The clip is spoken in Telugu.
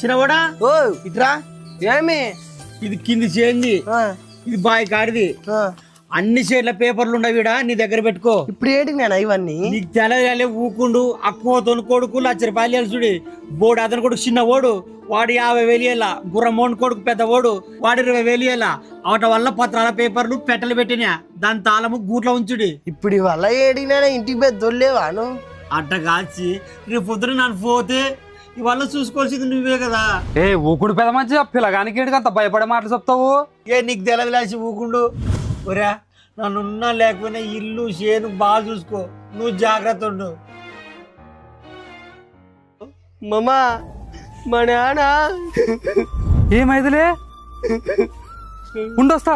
చిన్నవాడా ఓ ఇట్రా. ఏమి ఇది కింది చేయండి, ఇది బాయ్ కాడిది. అన్ని షేర్ల పేపర్లు ఉండవిడ నీ దగ్గర పెట్టుకో. ఇప్పుడు ఏంటి నేను ఇవన్నీ నీకు తెలగాలే ఊకుండు. అక్కువతో కొడుకు 1,00,000 రూపాయలు చూడి బోడు. అతను కొడుకు చిన్న ఓడు, వాడు 50,000 ఇయ్యాల. గుర్రమోహన్ కొడుకు పెద్ద ఓడు, వాడు 20,000 ఇయ్యాల. అవట వల్ల పత్రాల పేపర్లు పెట్టలు పెట్టినా దాని తాళము గూట్లో ఉంచుడి. ఇప్పుడు ఇవల్ల ఏడినా ఇంటికి పెద్ద దొల్లేవాను అట్ట కాల్చి రేపు పొద్దున నన్ను పోతే ఇవల్ల చూసుకోవాల్సింది నువ్వే కదా. ఏ ఊకుడు పెద్ద మంచి పిల్లగానికి అంత భయపడే మాటలు చెప్తావు. ఏ నీకు తెలవిలాసి ఊకుండు. ఒరా నన్నున్నా లేకపోయినా ఇల్లు చేను బాగా చూసుకో. నువ్వు జాగ్రత్త ఉండు. మామా మా నాన్న ఏమైదులే ఉండొస్తా.